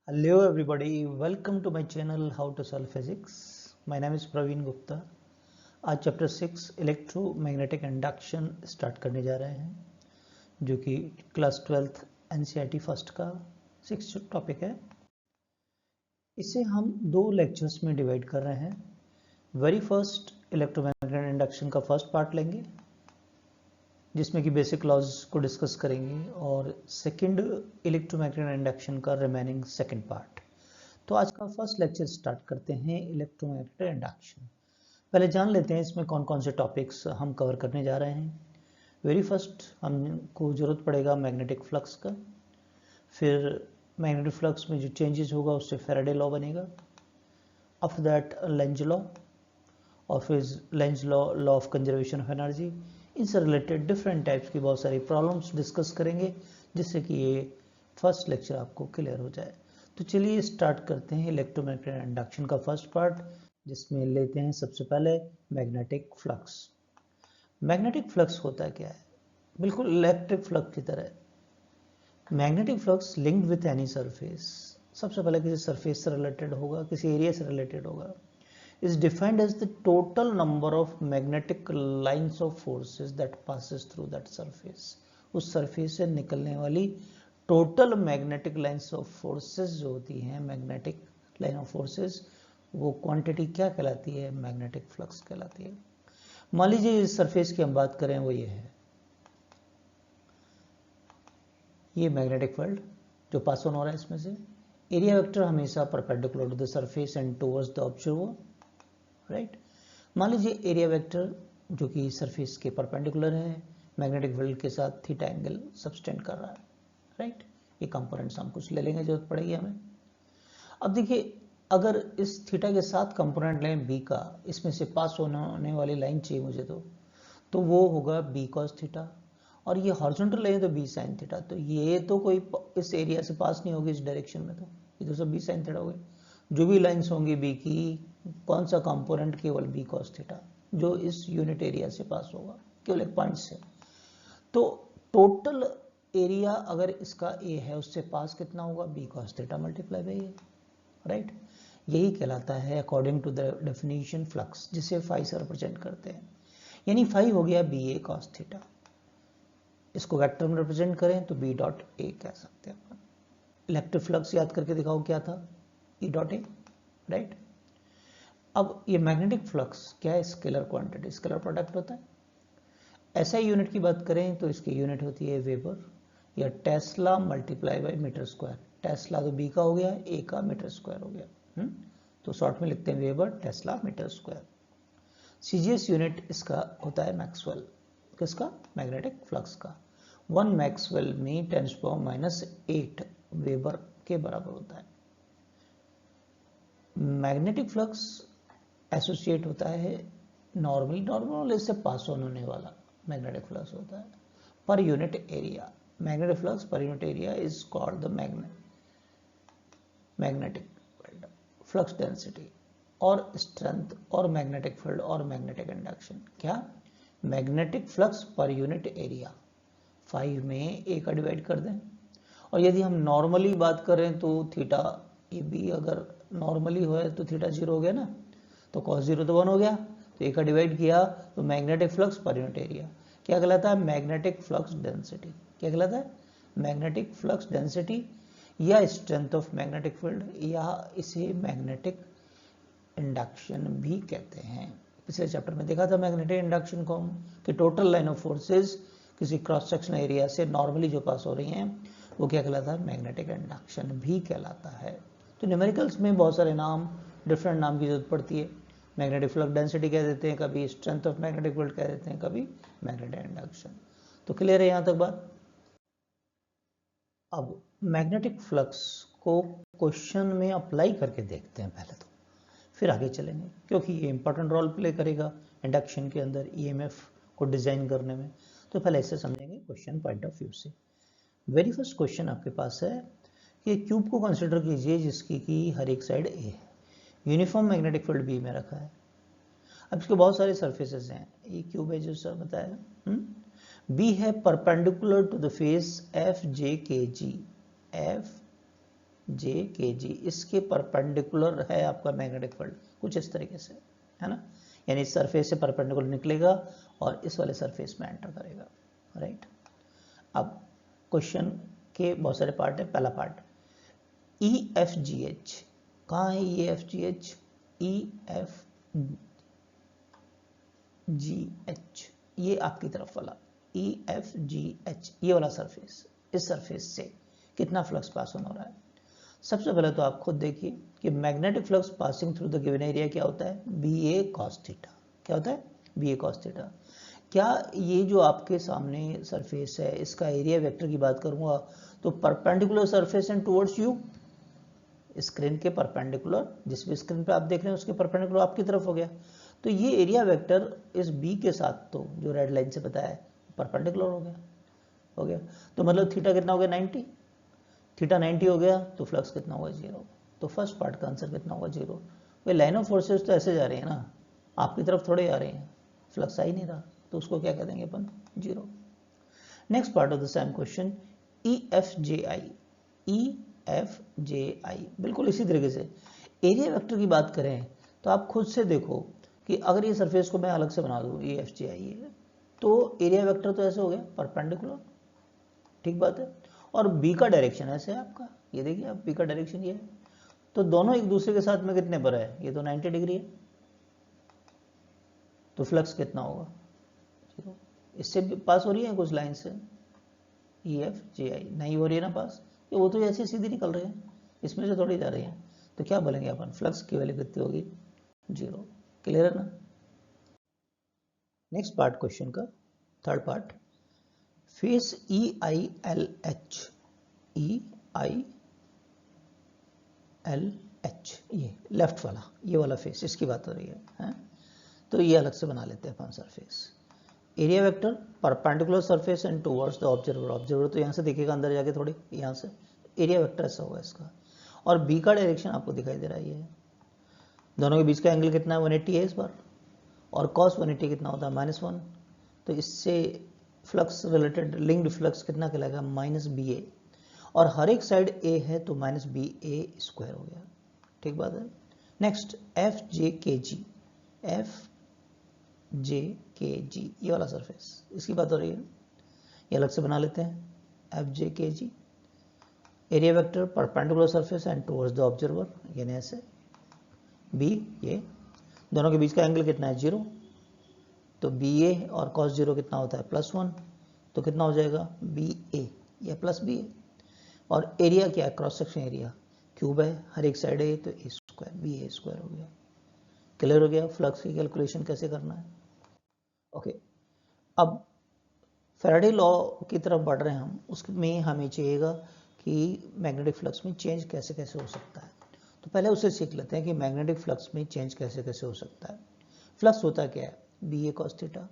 Hello everybody, welcome to my channel How to Solve Physics. My name is Praveen Gupta. आज chapter 6 electromagnetic induction start करने जा रहे हैं जो कि क्लास 12th एनसीईआरटी फर्स्ट का 6th टॉपिक है। इसे हम दो लेक्चर्स में डिवाइड कर रहे हैं। वेरी फर्स्ट इलेक्ट्रोमैग्नेटिक इंडक्शन का फर्स्ट पार्ट लेंगे जिसमें कि बेसिक लॉज को डिस्कस करेंगे और सेकंड इलेक्ट्रोमैग्नेटिक इंडक्शन का रिमेनिंग सेकंड पार्ट। तो आज का फर्स्ट लेक्चर स्टार्ट करते हैं इलेक्ट्रोमैग्नेटिक इंडक्शन। पहले जान लेते हैं इसमें कौन कौन से टॉपिक्स हम कवर करने जा रहे हैं। वेरी फर्स्ट हमको ज़रूरत पड़ेगा मैग्नेटिक फ्लक्स का, फिर मैग्नेटिक फ्लक्स में जो चेंजेस होगा उससे फैराडे लॉ बनेगा, आफ्टर दैट लेंज लॉ और फिर Lenz law, law of conservation of energy. इनसे रिलेटेड डिफरेंट टाइप्स की बहुत सारी प्रॉब्लम्स डिस्कस करेंगे जिससे कि ये फर्स्ट लेक्चर आपको क्लियर हो जाए। तो चलिए स्टार्ट करते हैं इलेक्ट्रोमैग्नेटिक इंडक्शन का फर्स्ट पार्ट, जिसमें लेते हैं सबसे पहले मैग्नेटिक फ्लक्स। मैग्नेटिक फ्लक्स होता क्या है? बिल्कुल इलेक्ट्रिक फ्लक्स की तरह। Magnetic flux linked with any surface, सबसे पहले किसी सरफेस से रिलेटेड होगा, किसी एरिया से रिलेटेड होगा, is defined as the total number of magnetic lines of forces that passes through that surface। उस सरफेस से निकलने वाली total magnetic lines of forces जो होती हैं, मैग्नेटिक लाइन ऑफ फोर्सेस, वो क्वांटिटी क्या कहलाती है? मैग्नेटिक फ्लक्स कहलाती है। मान लीजिए इस सरफेस की हम बात करें, वो ये है, ये मैग्नेटिक फील्ड जो पास ऑन हो रहा है इसमें से। एरिया वेक्टर हमेशा perpendicular to the surface and towards the observer, right. मान लीजिए एरिया वेक्टर जो कि सरफेस के परपेंडिकुलर है, मैग्नेटिक फील्ड के साथ थीटा एंगल सबटेंड कर रहा है, राइट। ये कंपोनेंट्स हम कुछ ले लेंगे, जरूरत पड़ेगी हमें। अब देखिए, अगर इस थीटा के साथ कंपोनेंट लें बी का, इसमें से पास होने वाली लाइन चाहिए मुझे तो वो होगा बी कॉस थीटा, और ये हॉरिजॉन्टल लाइन तो बी साइन थीटा। तो ये तो कोई इस एरिया से पास नहीं होगी इस डायरेक्शन में, तो ये तो सब बी साइन थीटा हो गई। जो भी लाइंस होंगी बी की, कौन सा कंपोनेंट? केवल बी कॉस थीटा, जो इस यूनिट एरिया से पास होगा, केवल एक पॉइंट से। तो टोटल एरिया अगर इसका ए है, उससे पास कितना होगा? B cos theta multiply by A, right. यही कहलाता है according to the definition flux, जिसे फाई से रिप्रेजेंट करते हैं। यानी फाई हो गया बी ए कॉस थीटा। इसको वेक्टर में रिप्रेजेंट करें तो बी डॉट ए कह सकते हैं अपन। इलेक्ट्रिक फ्लक्स याद करके दिखाओ क्या था? E dot A, right. अब ये मैग्नेटिक फ्लक्स क्या है? स्केलर क्वांटिटी, स्केलर प्रोडक्ट होता है। ऐसा यूनिट की बात करें तो इसकी यूनिट होती है वेबर या tesla multiply by metre square. Tesla तो बी का हो गया, ए का मीटर स्क्वायर हो गया। तो शॉर्ट में लिखते हैं weber tesla metre square. CGS unit इसका होता है मैक्सवेल। किसका? मैग्नेटिक फ्लक्स का। 1 मैक्सवेल में 10⁻⁸ वेबर के बराबर होता है। मैग्नेटिक फ्लक्स एसोसिएट होता है नॉर्मल इससे पास ऑन होने वाला मैग्नेटिक फ्लक्स होता है per unit area. Magnetic flux per unit area is called the magnetic field. Flux density और स्ट्रेंथ और मैग्नेटिक फील्ड और मैग्नेटिक इंडक्शन क्या? Magnetic flux per unit area 5 में ए का डिवाइड कर दें, और यदि हम नॉर्मली बात करें तो थीटा ए बी अगर नॉर्मली हो तो थीटा 0 हो गया ना, तो cos 0 तो 1 हो गया, तो ए का डिवाइड किया तो magnetic flux per unit area क्या कहलाता है? Magnetic flux density. क्या कहलाता है? मैग्नेटिक फ्लक्स डेंसिटी या स्ट्रेंथ ऑफ मैग्नेटिक फील्ड, या इसे मैग्नेटिक इंडक्शन भी कहते हैं। पिछले चैप्टर में देखा था मैग्नेटिक इंडक्शन को हम, कि टोटल लाइन ऑफ फोर्सेस किसी क्रॉस सेक्शन एरिया से नॉर्मली जो पास हो रही हैं वो क्या कहलाता है? मैग्नेटिक इंडक्शन भी कहलाता है। तो न्यूमेरिकल्स में बहुत सारे नाम, डिफरेंट नाम की जरूरत पड़ती है। मैग्नेटिक फ्लक्स डेंसिटी कह देते हैं, कभी स्ट्रेंथ ऑफ मैग्नेटिक फील्ड कह देते हैं, कभी मैग्नेटिक इंडक्शन। तो क्लियर है यहाँ तक बात? अब मैग्नेटिक फ्लक्स को क्वेश्चन में अप्लाई करके देखते हैं पहले तो, फिर आगे चलेंगे, क्योंकि ये इंपॉर्टेंट रोल प्ले करेगा इंडक्शन के अंदर ईएमएफ को डिजाइन करने में। तो पहले इसे समझेंगे क्वेश्चन पॉइंट ऑफ व्यू से। वेरी फर्स्ट क्वेश्चन आपके पास है कि क्यूब को कंसिडर कीजिए जिसकी की हर एक साइड ए है, यूनिफॉर्म मैग्नेटिक फील्ड बी में रखा है। अब इसके बहुत सारे सरफेसेस हैं, ये क्यूब है जो सर बताया, बी है perpendicular to the face F J K G, F J K जी, इसके परपेंडिकुलर है आपका मैग्नेटिक फील्ड, कुछ इस तरीके से, है ना। यानी इस सरफेस से परपेंडिकुलर निकलेगा और इस वाले सरफेस में एंटर करेगा, राइट। अब क्वेश्चन के बहुत सारे पार्ट है। पहला part E F G H, कहाँ है E F G H? E F G H, ये आपकी तरफ वाला ई एफ जी एच, ये वाला सरफेस, इस सरफेस से कितना फ्लक्स पास ऑन हो रहा है। सबसे पहले तो आप खुद देखिए कि magnetic flux passing through the given area क्या होता है? B A cos theta. क्या होता है? B A cos theta. क्या ये जो आपके सामने सरफेस है, इसका एरिया वेक्टर की बात करूंगा तो perpendicular surface and towards you, screen के परपेंडिकुलर, जिस भी स्क्रीन पे आप देख रहे हैं उसके परपेंडिकुलर आपकी तरफ हो गया। तो ये एरिया वेक्टर इस बी के साथ, तो जो रेड लाइन से बताया है, परपेंडिकुलर हो गया। तो मतलब थीटा कितना हो गया? 90। थीटा 90 हो गया तो फ्लक्स कितना होगा? 0। तो फर्स्ट पार्ट का आंसर कितना होगा? 0। भाई लाइन ऑफ फोर्सेस तो ऐसे जा रही है ना, आपकी तरफ थोड़े आ रहे हैं, फ्लक्स आ ही नहीं रहा, तो उसको क्या कह देंगे अपन? 0। Next part of the same question, E F J I, E F J I, बिल्कुल इसी तरीके से एरिया वेक्टर की बात करें तो आप खुद से देखो कि अगर ये सरफेस को मैं अलग से बना दूं, ई एफ जे आई है, तो एरिया वेक्टर तो ऐसे हो गया परपेंडिकुलर, ठीक बात है। और बी का डायरेक्शन ऐसे है आपका, ये देखिए आप, बी का डायरेक्शन ये है, तो दोनों एक दूसरे के साथ में कितने पर है? ये तो 90 डिग्री है, तो फ्लक्स कितना होगा? 0। इससे भी पास हो रही है कुछ लाइन से, ई एफ जे आई नहीं हो रही है ना पास, ये वो तो ऐसे सीधी निकल रहे हैं, इसमें से थोड़ी जा रही है, तो क्या बोलेंगे अपन? फ्लक्स की वैल्यू कितनी होगी? 0। क्लियर है ना। नेक्स्ट पार्ट क्वेश्चन का, third part, face E I L H, E I L H, ये लेफ्ट वाला, ये वाला फेस, इसकी बात हो रही है? तो ये अलग से बना लेते हैं अपन surface. Area vector perpendicular surface and towards the observer, observer तो यहाँ से दिखेगा अंदर जाके थोड़ी, यहाँ से एरिया वेक्टर ऐसा होगा इसका, और बी का डायरेक्शन आपको दिखाई दे रहा है, ये है। दोनों के बीच का एंगल कितना है? 180 है इस बार, और cos 180 कितना होता है? -1। तो इससे फ्लक्स रिलेटेड लिंक्ड फ्लक्स कितना कहलाएगा? -BA, और हर एक साइड A है तो -BA² हो गया, ठीक बात है। Next F J K G, F J K जी, ये वाला सरफेस, इसकी बात हो रही है, ये अलग से बना लेते हैं। F J K G, area vector perpendicular surface and towards the observer, यानी ऐसे बी, ये दोनों के बीच का एंगल कितना है? 0। तो बी ए और cos 0 कितना होता है? +1, तो कितना हो जाएगा? बी ए या प्लस बी ए। और एरिया क्या है? क्रॉस सेक्शन एरिया, क्यूब है, हर एक साइड है, तो A² BA² हो गया। क्लियर हो गया फ्लक्स की कैलकुलेशन कैसे करना है? ओके, अब फैराडे लॉ की तरफ बढ़ रहे हैं हम, उसमें हमें चाहिएगा कि मैग्नेटिक फ्लक्स में चेंज कैसे कैसे हो सकता है। तो पहले उसे सीख लेते हैं कि मैग्नेटिक फ्लक्स में चेंज कैसे कैसे हो सकता है। फ्लक्स होता क्या है? B A cos theta.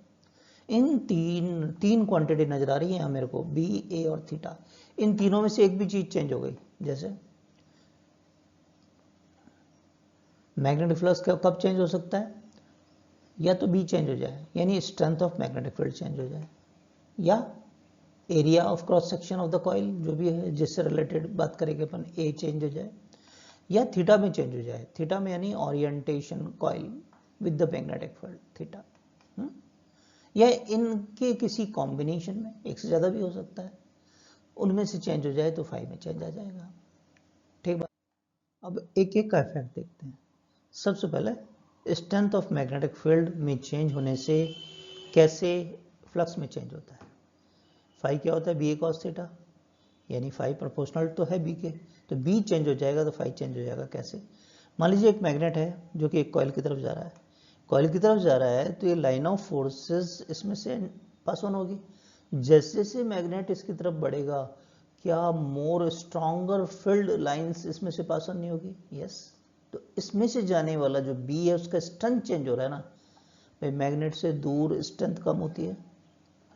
इन तीन क्वांटिटी नजर आ रही है मेरे को, बी ए और थीटा, इन तीनों में से एक भी चीज चेंज हो गई, जैसे मैग्नेटिक फ्लक्स कब चेंज हो सकता है? या तो बी चेंज हो जाए, यानी strength of magnetic field change हो जाए, या area of cross section of the coil, जो भी है जिससे रिलेटेड बात करेंगे अपन, ए चेंज हो जाए, या थीटा में चेंज हो जाए। थीटा में यानी orientation coil with the magnetic field theta, या इनके किसी कॉम्बिनेशन में, एक से ज़्यादा भी हो सकता है, उनमें से चेंज हो जाए तो फाई में चेंज आ जाएगा, ठीक बात। अब एक एक का इफेक्ट देखते हैं। सबसे पहले स्ट्रेंथ ऑफ मैग्नेटिक फील्ड में चेंज होने से कैसे फ्लक्स में चेंज होता है। फाई क्या होता है? बी ए कॉस थीटा, यानी फाई प्रोपोर्शनल तो है बी के, तो बी चेंज हो जाएगा तो फाई चेंज हो जाएगा। कैसे? मान लीजिए एक मैग्नेट है जो कि एक कॉइल की तरफ जा रहा है, कॉइल की तरफ जा रहा है, तो ये लाइन ऑफ फोर्सेस इसमें से पास ऑन होगी। जैसे जैसे मैग्नेट इसकी तरफ बढ़ेगा, क्या मोर स्ट्रॉन्गर फील्ड लाइंस इसमें से पास ऑन नहीं होगी? यस। तो इसमें से जाने वाला जो बी है उसका स्ट्रेंथ चेंज हो रहा है ना भाई, मैग्नेट से दूर स्ट्रेंथ कम होती है,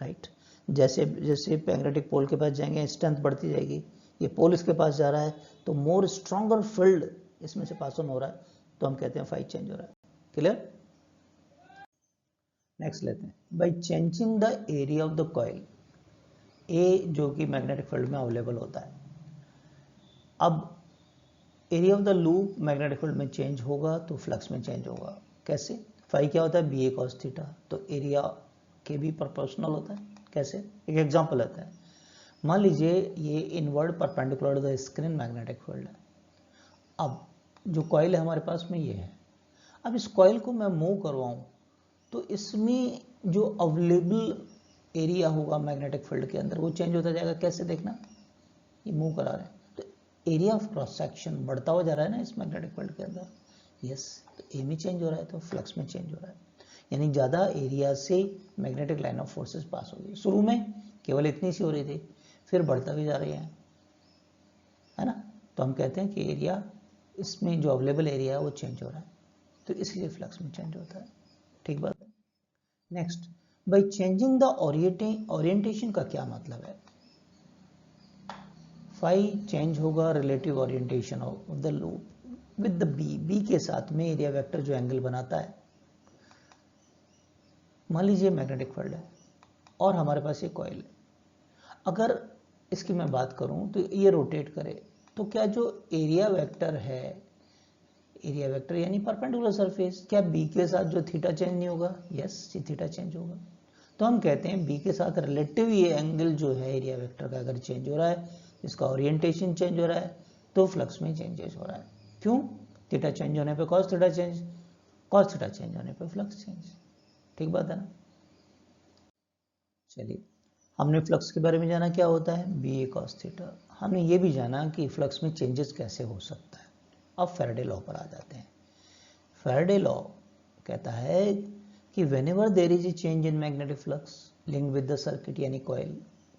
राइट। जैसे जैसे मैग्नेटिक पोल के पास जाएंगे स्ट्रेंथ बढ़ती जाएगी, ये पोल इसके पास जा रहा है तो मोर स्ट्रॉन्गर फील्ड इसमें से पास ऑन हो रहा है, तो हम कहते हैं फाई चेंज हो रहा है। क्लियर? नेक्स्ट लेते हैं, by changing the area of the coil, ए जो कि मैग्नेटिक फील्ड में अवेलेबल होता है। अब area of the loop magnetic field में चेंज होगा तो फ्लक्स में चेंज होगा। कैसे? फाई क्या होता है? बी ए कॉस थीटा, तो एरिया के भी प्रोपोर्शनल होता है। कैसे? एक एग्जांपल लेते हैं। मान लीजिए ये inward perpendicular the screen magnetic field है। अब जो कॉइल है हमारे पास में ये है। अब इस कॉइल को मैं मूव करवाऊं तो इसमें जो अवेलेबल एरिया होगा मैग्नेटिक फील्ड के अंदर वो चेंज होता जाएगा। कैसे? देखना, ये मूव करा रहे हैं तो एरिया ऑफ क्रॉस सेक्शन बढ़ता हुआ जा रहा है ना इस मैग्नेटिक फील्ड के अंदर। यस, तो ए में चेंज हो रहा है तो फ्लक्स में चेंज हो रहा है, यानी ज़्यादा एरिया से मैग्नेटिक लाइन ऑफ फोर्सेस पास हो गई। शुरू में केवल इतनी सी हो रही थी, फिर बढ़ता भी जा रही है ना। तो हम कहते हैं कि एरिया, इसमें जो अवेलेबल एरिया है वो चेंज हो रहा है, तो इसलिए फ्लक्स में चेंज होता है। ठीक बात है। Next, by changing the orientation का क्या मतलब है? फाई चेंज होगा relative orientation of the loop with the B के साथ में एरिया वेक्टर जो एंगल बनाता है। मान लीजिए मैग्नेटिक फील्ड है और हमारे पास ये कॉइल है। अगर इसकी मैं बात करूं तो ये रोटेट करे तो क्या जो एरिया वेक्टर है, एरिया वेक्टर यानी परपेंडिकुलर सरफेस, क्या बी के साथ जो थीटा चेंज नहीं होगा? यस, ये थीटा चेंज होगा। तो हम कहते हैं बी के साथ रिलेटिव ये एंगल जो है एरिया वेक्टर का अगर चेंज हो रहा है, इसका ओरिएंटेशन चेंज हो रहा है, तो फ्लक्स में चेंजेस हो रहा है। क्यों? थीटा चेंज होने पे cos theta change, cos theta change होने पे फ्लक्स चेंज। ठीक बात है ना। चलिए, हमने फ्लक्स के बारे में जाना क्या होता है, बी ए कॉस थीटा। हमने ये भी जाना कि फ्लक्स में चेंजेस कैसे हो सकता है। अब फैराडे लॉ पर आ जाते हैं। फैराडे लॉ कहता है कि whenever there is a change in magnetic flux linked with the circuit यानी कॉइल,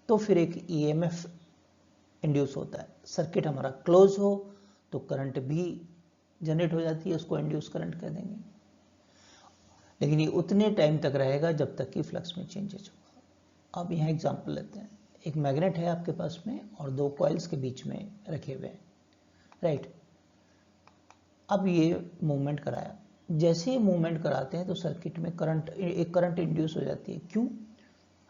तो फिर एक ईएमएफ इंड्यूस होता है। सर्किट हमारा क्लोज हो तो करंट भी जनरेट हो जाती है, उसको इंड्यूस करंट कह देंगे। लेकिन ये उतने टाइम तक रहेगा जब तक कि फ्लक्स में चेंजेस होगा। अब यहाँ एग्जांपल लेते हैं। एक मैग्नेट है आपके पास में और दो कॉइल्स के बीच में रखे हुए हैं, राइट। अब ये मूवमेंट कराया, जैसे ही मूवमेंट कराते हैं तो सर्किट में एक करंट इंड्यूस हो जाती है। क्यों?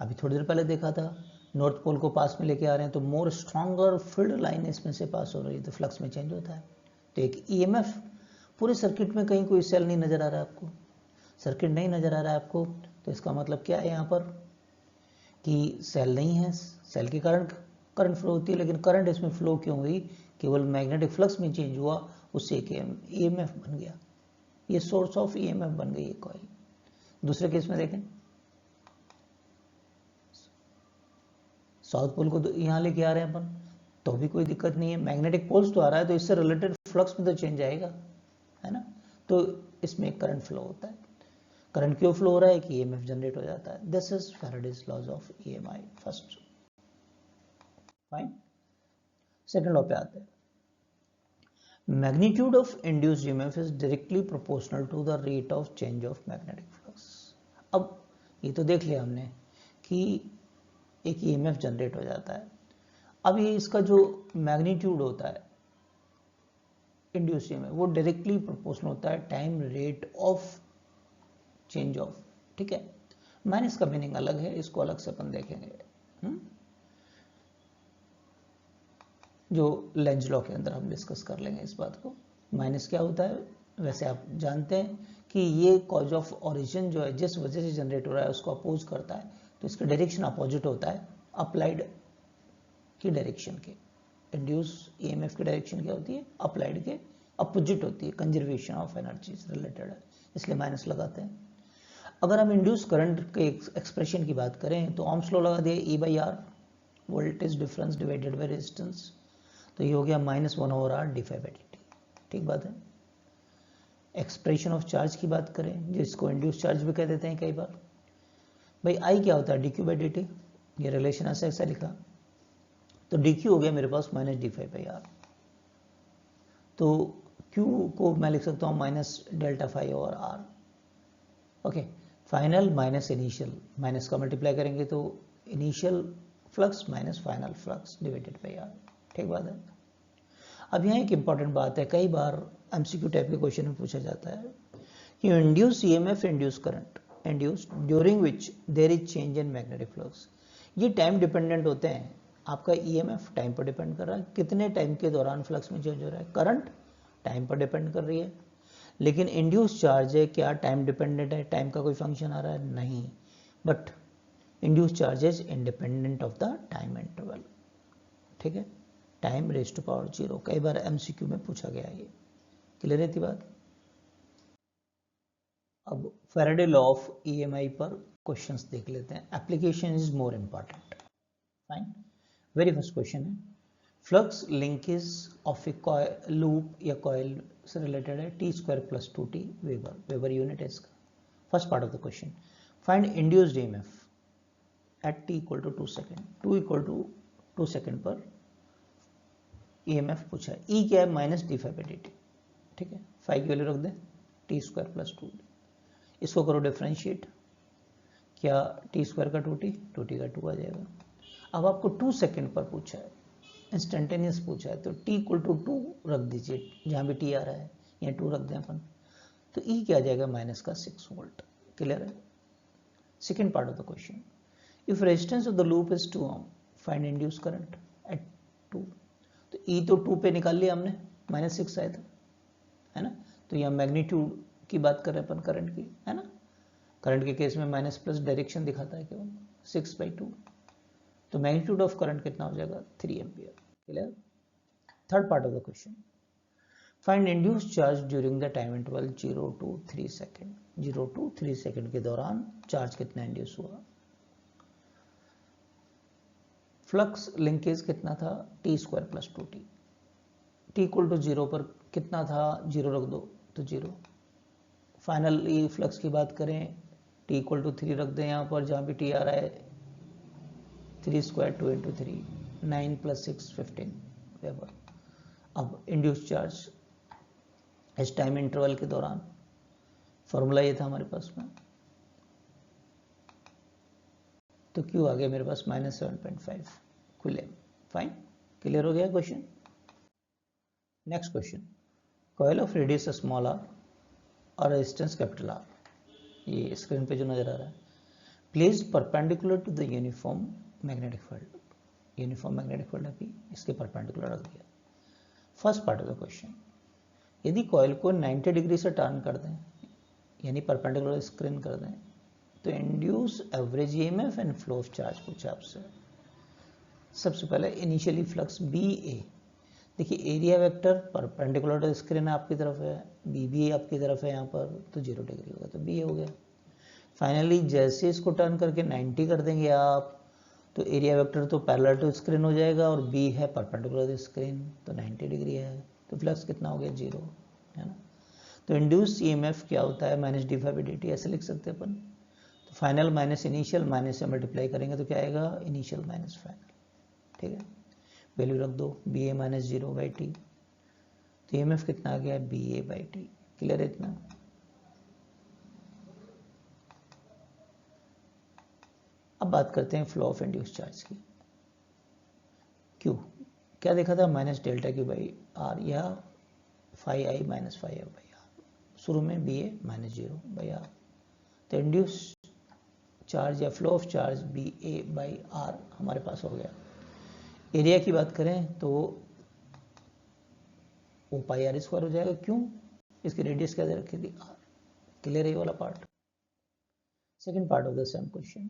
अभी थोड़ी देर पहले देखा था, नॉर्थ पोल को पास में लेके आ रहे हैं तो मोर स्ट्रॉन्गर फील्ड लाइन इसमें से पास हो रही है तो फ्लक्स में चेंज होता है। तो एक ईएमएफ पूरे सर्किट में, कहीं कोई सेल नहीं नजर आ रहा है आपको, सर्किट नहीं नजर आ रहा है आपको, तो इसका मतलब क्या है यहाँ पर कि सेल नहीं है, सेल के कारण करंट फ्लो होती है, लेकिन करंट इसमें फ्लो क्यों हुई? केवल मैग्नेटिक फ्लक्स में चेंज हुआ, उससे एक ईएमएफ बन गया, ये सोर्स ऑफ ईएमएफ बन गई है कॉइल। दूसरे केस में देखें, साउथ पोल को तो यहाँ लेके आ रहे हैं अपन, तो भी कोई दिक्कत नहीं है, मैग्नेटिक पोल्स तो आ रहा है तो इससे रिलेटेड फ्लक्स में तो चेंज आएगा, है ना। तो इसमें करंट फ्लो होता है। करंट क्यों फ्लो हो रहा है कि ईएमएफ जनरेट हो जाता है। This is Faraday's laws of EMI first. Fine, second law पे आते हैं। Magnitude of induced EMF is directly proportional to the rate of change of magnetic flux. अब ये तो देख लिया हमने कि एक ईएमएफ जनरेट हो जाता है। अब ये इसका जो मैग्नीट्यूड होता है इंड्यूस ईएमएफ, वो डायरेक्टली प्रोपोर्शनल होता है time rate of change of, ठीक है। माइनस का मीनिंग अलग है, इसको अलग से अपन देखेंगे, जो लेंज लॉ के अंदर हम डिस्कस कर लेंगे इस बात को। माइनस क्या होता है, वैसे आप जानते हैं कि ये कॉज ऑफ ओरिजिन जो है, जिस वजह से जनरेट हो रहा है उसको अपोज करता है, तो इसका डायरेक्शन अपोजिट होता है अप्लाइड की डायरेक्शन के। इंड्यूस ईएमएफ की डायरेक्शन क्या होती है? अप्लाइड के अपोजिट होती है, कंजर्वेशन ऑफ एनर्जी से रिलेटेड है, इसलिए माइनस लगाते हैं। अगर हम इंड्यूस करंट के एक्सप्रेशन की बात करें तो ओम्स लॉ लगा दिया, E/R voltage difference divided by resistance, तो ये हो गया -1/R d∅dt। ठीक बात है। एक्सप्रेशन ऑफ चार्ज की बात करें, जिसको इंड्यूस चार्ज भी कह देते हैं कई बार, भाई I क्या होता है? dq/dt, ये रिलेशन ऐसा लिखा, तो dq हो गया मेरे पास -d∅/R, तो q को मैं लिख सकता हूँ -ΔΦ/R। Okay, final minus initial, minus का मल्टीप्लाई करेंगे तो initial flux minus final flux divided by R। ठीक बात है। अब यहाँ एक इंपॉर्टेंट बात है, कई बार एमसीक्यू टाइप के क्वेश्चन में पूछा जाता है कि induce EMF induce current induced during which there is change in magnetic flux, ये टाइम डिपेंडेंट होते हैं। आपका ईएमएफ टाइम पर डिपेंड कर रहा है, कितने टाइम के दौरान फ्लक्स में चेंज हो रहा है। करंट टाइम पर डिपेंड कर रही है। लेकिन इंड्यूस चार्ज है, क्या टाइम डिपेंडेंट है? टाइम का कोई फंक्शन आ रहा है? नहीं, but induce charge is independent of the time interval. ठीक है, टाइम रेज टू पावर 0, कई बार एमसीक्यू में पूछा गया है ये। क्लियर है थी बात? अब फैराडे लॉ ऑफ ईएमआई पर क्वेश्चंस देख लेते हैं। Application is more important. Fine, very first question है, flux linkage of a loop या कॉइल से रिलेटेड है, T square plus 2t weber, weber unit है इसका। First part of the question, find induced EMF at t equal to 2 second, 2 equal to 2 second पर EMF पूछा है। E क्या है? Minus D five by D T. ठीक है, five की वैल्यू रख दें, टी स्क्वायर प्लस 2, इसको करो डिफ्रेंशिएट, क्या टी स्क्वायर का 2t, 2t का 2 आ जाएगा। अब आपको 2 सेकेंड पर पूछा है, इंस्टेंटेनियस पूछा है, तो t इक्वल टू 2 रख दीजिए, जहाँ भी t आ रहा है यहाँ 2 रख दें अपन, तो E क्या आ जाएगा? माइनस का 6 वोल्ट। क्लियर है? Second part of the question, if resistance of the loop is 2 ohm, find induce current at 2। तो E तो 2 पे निकाल लिया हमने, माइनस 6 आया था, है ना? तो यहाँ मैग्नीट्यूड की बात कर रहे हैं अपन करंट की, है ना? करंट के केस में माइनस प्लस डायरेक्शन दिखाता है केवल, 6/2, तो मैग्नीट्यूड ऑफ करंट कितना हो जाएगा? 3 ampere. Clear? Third part of the question, find induced charge during the time interval 0 to 3 second. 0 to 3 second के दौरान चार्ज कितना इंड्यूस हुआ? फ्लक्स लिंकेज कितना था? T square plus 2t। T equal to 0 पर कितना था? 0 रख दो तो 0। फाइनली फ्लक्स की बात करें, टी इक्वल टू 3 रख दें यहाँ पर, जहाँ भी टी आ रहा है, 3 स्क्वायर 2 इंटू 3, 9 प्लस 6 15 वेबर। अब इंड्यूस चार्ज इस टाइम इंटरवल के दौरान, फॉर्मूला ये था हमारे पास में, तो क्यू आ गया मेरे पास -7.5 कूलम। फाइन, क्लियर हो गया question. Next question, coil of radius small R और रेजिस्टेंस कैपिटल आर, ये स्क्रीन पे जो नजर आ रहा है, placed perpendicular to the uniform magnetic field. Uniform magnetic field अभी इसके परपेंडिकुलर रख दिया। First part of the question, यदि कॉइल को 90 डिग्री से टर्न कर दें, यानी परपेंडिकुलर स्क्रीन कर दें, तो induce average EMF and flow of charge पूछा आपसे। सबसे पहले इनिशियली फ्लक्स बी ए, देखिए एरिया वेक्टर परपेंडिकुलर स्क्रीन आपकी तरफ है, बी भी आपकी तरफ है यहाँ पर, तो 0 डिग्री होगा, तो बी हो गया। फाइनली जैसे इसको टर्न करके 90 कर देंगे आप, तो एरिया वेक्टर तो पैरेलल टू स्क्रीन हो जाएगा, और बी है परपेंडिकुलर स्क्रीन, तो 90 डिग्री है, तो फ्लक्स कितना हो गया? 0, है ना? तो इंड्यूस ईएमएफ क्या होता है? Minus D five D T, ऐसे लिख सकते हैं अपन। तो फाइनल माइनस इनिशियल, माइनस से मल्टीप्लाई करेंगे तो क्या आएगा? Initial minus final. ठीक है, वैल्यू रख दो, बी ए माइनस 0/t, तो ईएमएफ कितना आ गया? B A by T. Clear है इतना? अब बात करते हैं फ्लो ऑफ इंड्यूस चार्ज की। क्यू क्या देखा था? Minus delta Q by R, या 5i minus 5f by are, शुरू में बी ए माइनस 0/r। तो इंड्यूस चार्ज या flow of charge B A by R हमारे पास हो गया। एरिया की बात करें तो वो पाई आर स्क्वायर हो जाएगा। क्यों? इसकी रेडियस क्या दे रखी थी? आर। क्लियर है ये वाला part. Second part of the same question,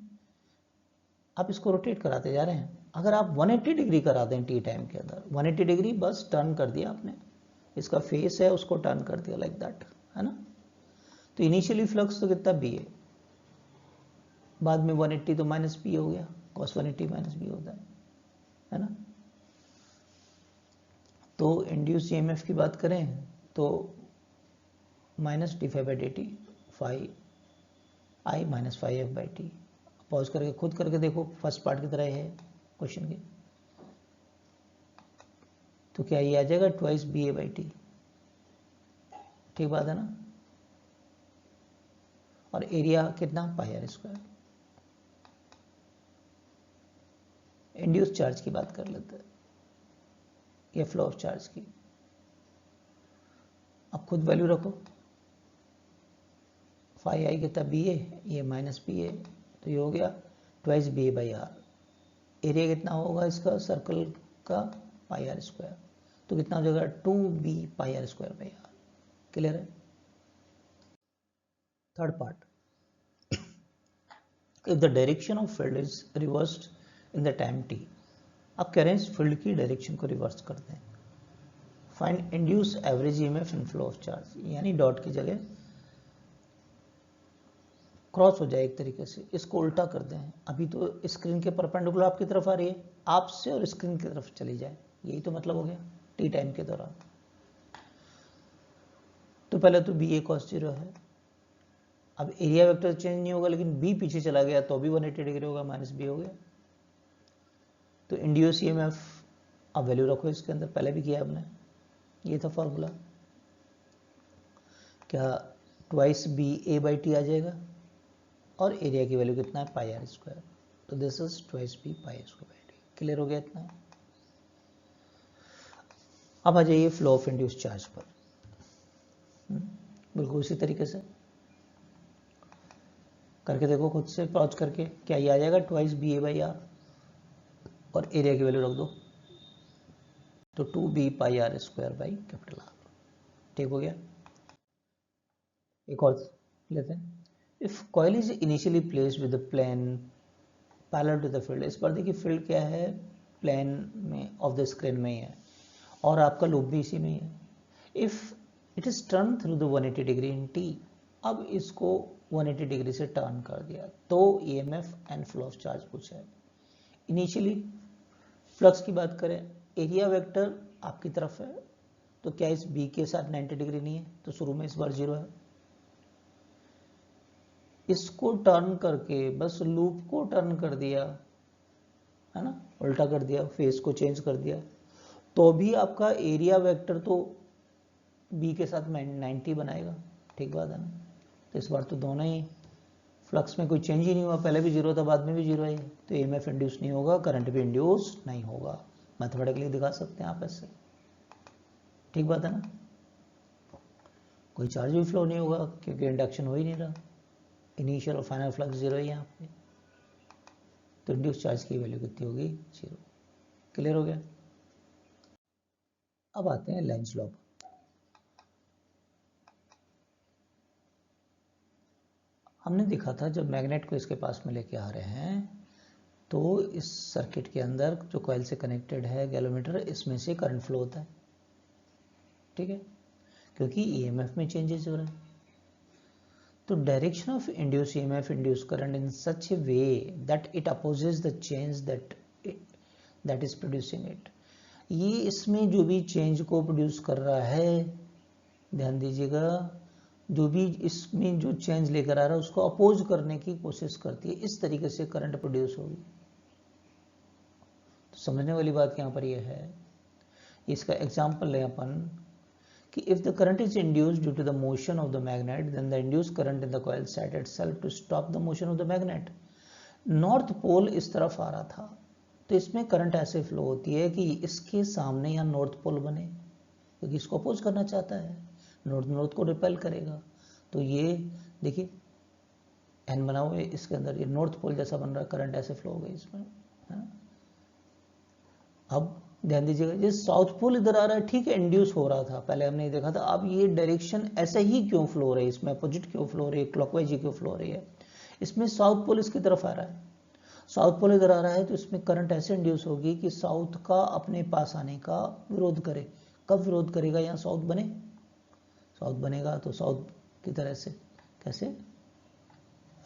आप इसको रोटेट कराते जा रहे हैं। अगर आप 180 डिग्री करा दें टी टाइम के अंदर, 180 डिग्री बस टर्न कर दिया आपने, इसका फेस है उसको टर्न कर दिया लाइक दैट, है ना? तो इनिशियली फ्लक्स तो कितना? बी है, बाद में 180 तो माइनस बी हो गया, cos 180 माइनस बी होता है ना? तो इंड्यूस ईएमएफ की बात करें तो minus D five by D T, 5i minus 5f/t। Pause करके खुद करके देखो, फर्स्ट पार्ट की तरह है क्वेश्चन के, तो क्या ये आ जाएगा? Twice B A by T. ठीक बात है ना? और एरिया कितना? Pi R square. Induce charge की बात कर लेते हैं, ये फ्लो ऑफ चार्ज की। अब खुद वैल्यू रखो, 5i कितना? बी ए, ये माइनस बी ए, तो ये हो गया twice B A by R. Area कितना होगा इसका सर्कल का? Pi R square. तो कितना हो जाएगा 2b pi r square by r। Clear है। Third part, if the direction of field is reversed in the time t, आप कह रहे हैं इस फील्ड की डायरेक्शन को रिवर्स कर दें। Find induce average EMF in flow of charge, यानी डॉट की जगह क्रॉस हो जाए एक तरीके से, इसको उल्टा कर दें। अभी तो स्क्रीन के परपेंडिकुलर आपकी तरफ आ रही है, आपसे और स्क्रीन की तरफ चली जाए, यही तो मतलब हो गया टी टाइम के दौरान। तो पहले तो बी ए कॉस 0 है, अब एरिया वेक्टर चेंज नहीं होगा, लेकिन बी पीछे चला गया तो भी 180 डिग्री होगा, माइनस बी हो गया। तो इंड्यूस ईएमएफ अब वैल्यू रखो इसके अंदर, पहले भी किया आपने, ये था फॉर्मूला। क्या twice B A by T आ जाएगा, और एरिया की वैल्यू कितना है पाई आर स्क्वायर, तो this is twice B pi square by T. Clear हो गया इतना। अब आ जाइए फ्लो ऑफ इंड्यूस चार्ज पर, बिल्कुल उसी तरीके से करके देखो खुद से पॉज करके, क्या ये आ जाएगा twice B A by R, और एरिया की वैल्यू रख दो तो 2b pi R square by capital R. ठीक हो गया। एक और लेते हैं, if coil is initially placed with the plane parallel to the field. इस बार देखिए फील्ड क्या है, प्लेन में ऑफ द स्क्रीन में ही है, और आपका लूप भी इसी में ही है। If it is turn through the 180 degree in T, अब इसको 180 डिग्री से टर्न कर दिया तो EMF and flow of charge पूछा है। इनिशियली फ्लक्स की बात करें, एरिया वेक्टर आपकी तरफ है, तो क्या इस बी के साथ 90 डिग्री नहीं है, तो शुरू में इस बार 0 है। इसको टर्न करके बस लूप को टर्न कर दिया है ना, उल्टा कर दिया, फेस को चेंज कर दिया, तो भी आपका एरिया वेक्टर तो बी के साथ 90 बनाएगा। ठीक बात है ना। तो इस बार तो दोनों ही फ्लक्स में कोई चेंज ही नहीं हुआ, पहले भी 0 था बाद में भी 0 है, तो ईएमएफ इंड्यूस नहीं होगा, करंट भी इंड्यूस नहीं होगा। मैथमेटिकली दिखा सकते हैं आप ऐसे। ठीक बात है ना। कोई चार्ज भी फ्लो नहीं होगा क्योंकि इंडक्शन हो ही नहीं रहा, इनिशियल और फाइनल फ्लक्स 0 है यहाँ पे, तो इंड्यूस चार्ज की वैल्यू कितनी होगी 0। क्लियर हो गया। अब आते हैं लेंज लॉ। हमने देखा था जब मैग्नेट को इसके पास में लेके आ रहे हैं तो इस सर्किट के अंदर जो कॉइल से कनेक्टेड है गैलोमीटर, इसमें से करंट फ्लो होता है। ठीक है, क्योंकि ईएमएफ में चेंजेस हो रहे हैं। तो direction of induce EMF induce current in such a way that it opposes the change that is producing it. ये इसमें जो भी चेंज को प्रोड्यूस कर रहा है, ध्यान दीजिएगा, जो भी इसमें जो चेंज लेकर आ रहा है उसको अपोज करने की कोशिश करती है, इस तरीके से करंट प्रोड्यूस होगी। तो समझने वाली बात यहाँ पर यह है, इसका एग्जांपल लें अपन कि if the current is induced due to the motion of the magnet, then the induced current in the coil set itself to stop the motion of the magnet. North pole इस तरफ आ रहा था, तो इसमें current ऐसे flow होती है कि इसके सामने या नॉर्थ पोल बने, क्योंकि इसको अपोज करना चाहता है, नॉर्थ को रिपेल करेगा। तो ये देखिए एन बना हुआ है इसके अंदर, ये नॉर्थ पोल जैसा बन रहा है, करंट ऐसे फ्लो हो गई इसमें है। अब ध्यान दीजिएगा, ये साउथ पोल इधर आ रहा है, ठीक है, इंड्यूस हो रहा था, पहले हमने देखा था। अब ये डायरेक्शन ऐसे ही क्यों फ्लो हो रही है, इसमें अपोजिट क्यों फ्लो हो रही है, क्लॉकवाइज ही क्यों फ्लो हो रही है। इसमें साउथ पोल इसकी तरफ आ रहा है, साउथ पोल इधर आ रहा है, तो इसमें करंट ऐसे इंड्यूस होगी कि साउथ का अपने पास आने का विरोध करे। कब विरोध करेगा, यहाँ साउथ बने, साउथ बनेगा तो साउथ की तरह से, कैसे,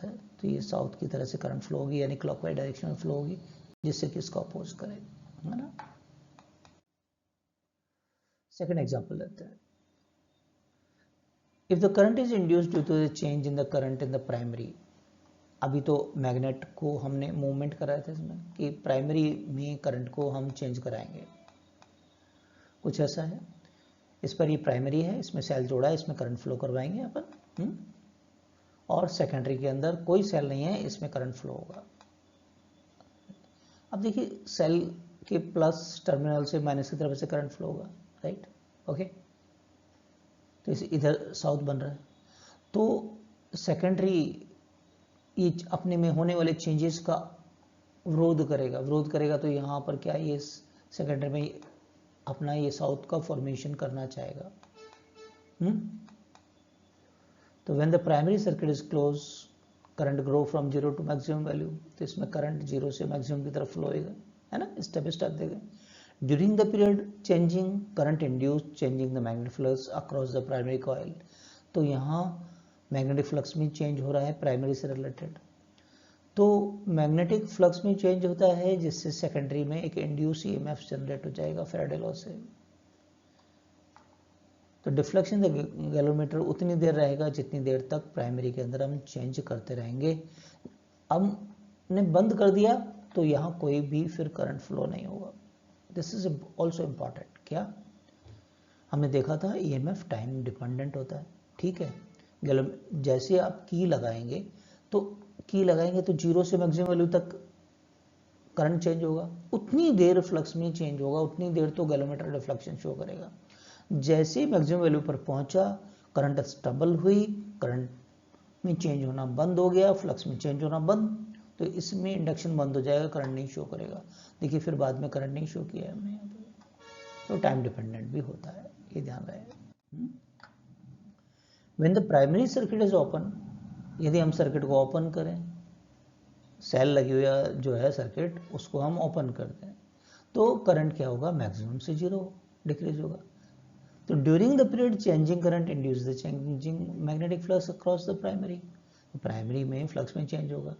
तो ये साउथ की तरह से करंट फ्लो होगी, यानी क्लॉकवाइज डायरेक्शन में फ्लो होगी, जिससे कि इसको अपोज करे, है ना। सेकेंड एग्जाम्पल लेते हैं, if the current is induced due to the change in the current in the primary. अभी तो मैग्नेट को हमने मूवमेंट कराया था इसमें कि प्राइमरी में करंट को हम चेंज कराएंगे, कुछ ऐसा है। इस पर ये प्राइमरी है, इसमें सेल जोड़ा है, इसमें करंट फ्लो करवाएंगे अपन, और सेकेंडरी के अंदर कोई सेल नहीं है, इसमें करंट फ्लो होगा। अब देखिए सेल के प्लस टर्मिनल से माइनस की तरफ से करंट फ्लो होगा, राइट, ओके। तो इसे इधर साउथ बन रहा है, तो सेकेंडरी ये अपने में होने वाले चेंजेस का विरोध करेगा, तो यहाँ पर क्या ये सेकेंडरी में अपना ये साउथ का फॉर्मेशन करना चाहेगा। तो when the primary circuit is close, current grow from 0 to maximum value, तो इसमें करंट 0 से मैक्सिमम की तरफ फ्लो होएगा, है ना, स्टेप स्टेप देगा। During the period changing current induced changing the magnetic flux across the primary coil, तो यहाँ मैग्नेटिक फ्लक्स में चेंज हो रहा है प्राइमरी से रिलेटेड। तो मैग्नेटिक फ्लक्स में चेंज होता है जिससे सेकेंडरी में एक इंड्यूस ईएमएफ जनरेट हो जाएगा फैराडे लॉ से। तो डिफ्लेक्शन द गैलोमीटर उतनी देर रहेगा जितनी देर तक प्राइमरी के अंदर हम चेंज करते रहेंगे। अब ने बंद कर दिया तो यहाँ कोई भी फिर करंट फ्लो नहीं होगा। This is also important. क्या हमने देखा था ईएमएफ टाइम डिपेंडेंट होता है, ठीक है। जैसे आप की लगाएंगे तो 0 से मैक्सिमम वैल्यू तक करंट चेंज होगा, उतनी देर फ्लक्स में चेंज होगा, उतनी देर तो गैलोमीटर डिफ्लेक्शन शो करेगा। जैसे ही मैक्सिमम वैल्यू पर पहुंचा, करंट स्टेबल हुई, करंट में चेंज होना बंद हो गया, फ्लक्स में चेंज होना बंद, तो इसमें इंडक्शन बंद हो जाएगा, करंट नहीं शो करेगा। देखिए फिर बाद में करंट नहीं शो किया है हमने यहाँ पे। तो टाइम डिपेंडेंट भी होता है, ये ध्यान रहे। When the primary circuit is open, यदि हम सर्किट को ओपन करें, सेल लगी हुई जो है सर्किट उसको हम ओपन करते हैं, तो करंट क्या होगा, मैक्सिमम से 0 डिक्रीज होगा। तो during the period changing current induce the changing magnetic flux across the primary, तो प्राइमरी में फ्लक्स में चेंज होगा,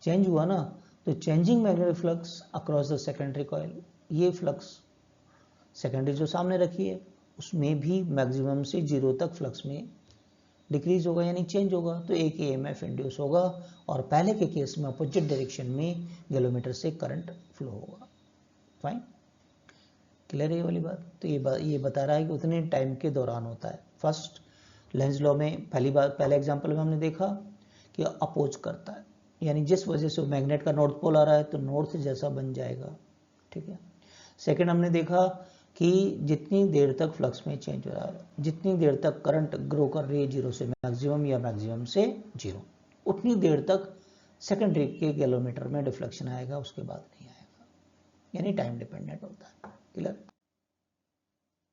चेंज हुआ ना, तो changing magnetic flux across the secondary coil, ये फ्लक्स सेकेंडरी जो सामने रखी है उसमें भी मैक्सिमम से 0 तक फ्लक्स में डिक्रीज होगा यानी चेंज होगा, तो एक ईएमएफ इंड्यूस होगा और पहले के केस में अपोजिट डायरेक्शन में गैलोमीटर से करंट फ्लो होगा। फाइन, क्लियर है ये वाली बात। तो ये बता रहा है कि उतने टाइम के दौरान होता है। फर्स्ट लेंज लॉ में पहले एग्जांपल में हमने देखा कि अपोज करता है, यानी जिस वजह से मैग्नेट का नॉर्थ पोल आ रहा है तो नॉर्थ जैसा बन जाएगा, ठीक है। सेकेंड हमने देखा कि जितनी देर तक फ्लक्स में चेंज हो रहा है, जितनी देर तक करंट ग्रो कर रही है 0 से मैक्सिमम या मैक्सिमम से 0, उतनी देर तक सेकेंडरी के गैलोमीटर में डिफ्लेक्शन आएगा, उसके बाद नहीं आएगा, यानी टाइम डिपेंडेंट होता है। क्लियर।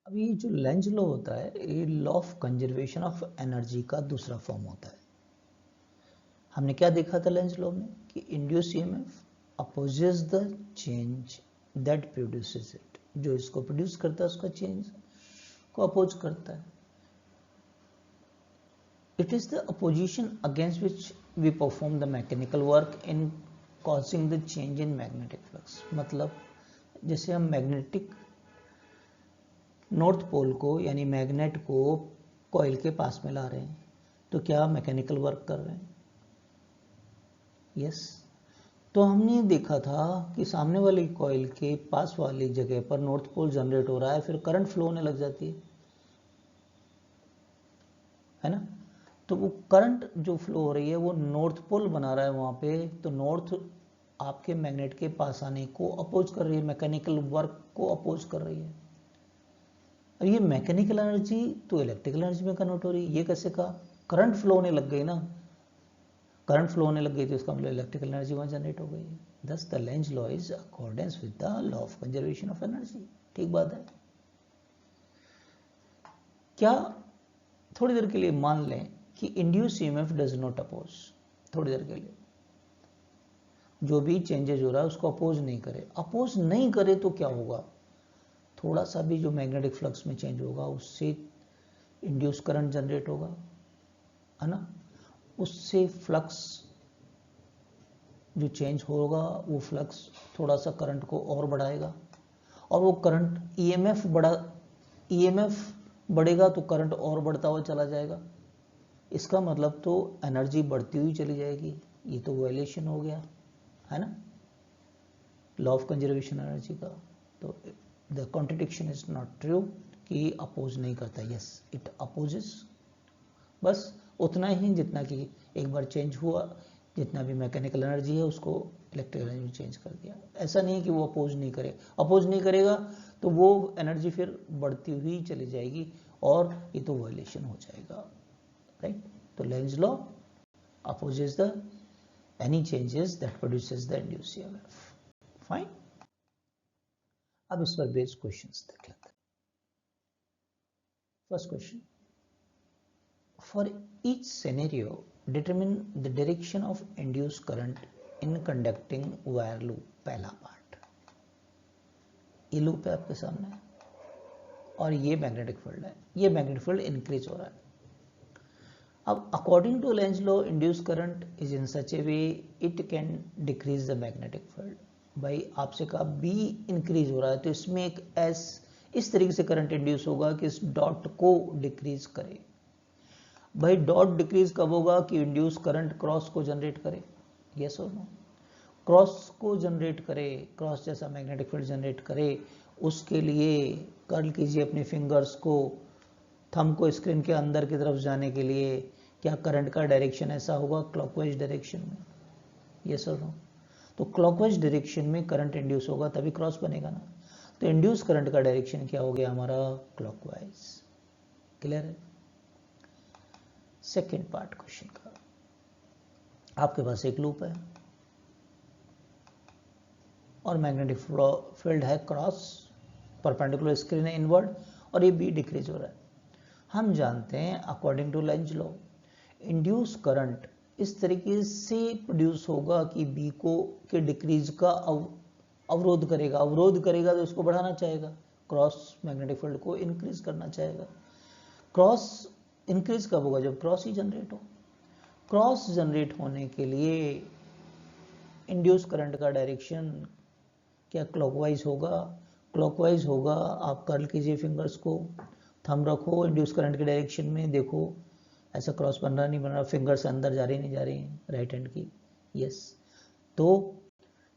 अब ये जो लेंज लॉ होता है ये law of conservation of energy का दूसरा फॉर्म होता है। हमने क्या देखा था लेंज लॉ में कि induce EMF opposes the change that produces it, जो इसको प्रोड्यूस करता है उसका चेंज को अपोज करता है। It is the opposition against which we perform the mechanical work in causing the change in magnetic flux. मतलब जैसे हम मैग्नेटिक नॉर्थ पोल को यानी मैग्नेट को कॉइल के पास में ला रहे हैं, तो क्या मैकेनिकल वर्क कर रहे हैं? यस। तो हमने देखा था कि सामने वाली कॉइल के पास वाली जगह पर नॉर्थ पोल जनरेट हो रहा है, फिर करंट फ्लो होने लग जाती है ना। तो वो करंट जो फ्लो हो रही है वो नॉर्थ पोल बना रहा है वहां पे, तो नॉर्थ आपके मैग्नेट के पास आने को अपोज कर रही है, मैकेनिकल वर्क को अपोज कर रही है। अब ये मैकेनिकल एनर्जी तो इलेक्ट्रिकल एनर्जी में कन्वर्ट हो रही है, ये कैसे कहा? करंट फ्लो होने लग गई ना, करंट फ्लो होने लग गई तो इसका मतलब इलेक्ट्रिकल एनर्जी वहां जनरेट हो गई है। दस the Lenz law is accordance with the law of conservation of energy. ठीक बात है। क्या थोड़ी देर के लिए मान लें कि induce EMF does not oppose, थोड़ी देर के लिए जो भी चेंजेस हो रहा है उसको अपोज नहीं करे, अपोज नहीं करे तो क्या होगा? थोड़ा सा भी जो मैग्नेटिक फ्लक्स में चेंज होगा उससे इंड्यूस करंट जनरेट होगा, है ना। उससे फ्लक्स जो चेंज होगा वो फ्लक्स थोड़ा सा करंट को और बढ़ाएगा, और वो करंट ईएमएफ बढ़ेगा तो करंट और बढ़ता हुआ चला जाएगा। इसका मतलब तो एनर्जी बढ़ती हुई चली जाएगी। ये तो वायलेशन हो गया, है ना, लॉ ऑफ कंजर्वेशन एनर्जी का। तो the contradiction is not true कि अपोज नहीं करता। यस, इट अपोजेस, बस उतना ही जितना कि एक बार चेंज हुआ, जितना भी मैकेनिकल एनर्जी है उसको इलेक्ट्रिकल एनर्जी में चेंज कर दिया। ऐसा नहीं है कि वो अपोज नहीं करे, अपोज नहीं करेगा तो वो एनर्जी फिर बढ़ती हुई चली जाएगी और ये तो वायलेशन हो जाएगा, राइट। तो Lenz law opposes the any changes that produces the induced EMF. Fine. अब इस पर बेस्ड क्वेश्चंस देख लेते हैं। First question, for each scenario determine the direction of induced current in conducting wire loop. पहला पार्ट, ये loop है आपके सामने और ये मैग्नेटिक फील्ड है, ये मैग्नेटिक फील्ड इंक्रीज हो रहा है। अब according to Lenz law induce current is in such a way it can decrease the magnetic field. भाई आपसे कहा बी इंक्रीज हो रहा है तो इसमें एक एस इस तरीके से करंट इंड्यूस होगा कि इस डॉट को डिक्रीज करे। भाई डॉट डिक्रीज कब होगा कि इंड्यूस करंट क्रॉस को जनरेट करे, यस और नो। क्रॉस को जनरेट करे, क्रॉस जैसा मैग्नेटिक फील्ड जनरेट करे, उसके लिए कर्ल कीजिए अपने फिंगर्स को, थंब को स्क्रीन के अंदर की तरफ जाने के लिए। क्या करंट का डायरेक्शन ऐसा होगा क्लॉकवाइज डायरेक्शन में, यस और नो। तो क्लॉकवाइज डायरेक्शन में करंट इंड्यूस होगा तभी क्रॉस बनेगा ना। तो इंड्यूस करंट का डायरेक्शन क्या हो गया हमारा, क्लॉकवाइज। क्लियर है। सेकेंड पार्ट क्वेश्चन का, आपके पास एक लूप है और मैग्नेटिक फील्ड है क्रॉस, परपेंडिकुलर स्क्रीन है इनवर्ड, और ये बी डिक्रीज हो रहा है। हम जानते हैं according to Lenz law induce current इस तरीके से प्रोड्यूस होगा कि बी को के डिक्रीज का अवरोध करेगा। अवरोध करेगा तो इसको बढ़ाना चाहेगा, क्रॉस मैग्नेटिक फील्ड को इंक्रीज करना चाहेगा। क्रॉस इंक्रीज कब होगा, जब क्रॉस ही जनरेट हो। क्रॉस जनरेट होने के लिए इंड्यूस करंट का डायरेक्शन क्या क्लॉकवाइज होगा, क्लॉकवाइज होगा। आप कर्ल कीजिए फिंगर्स को, थंब रखो इंड्यूस करंट के डायरेक्शन में, देखो ऐसा क्रॉस बन रहा नहीं बन रहा, फिंगर्स अंदर जा रही नहीं जा रही राइट हैंड की, यस। तो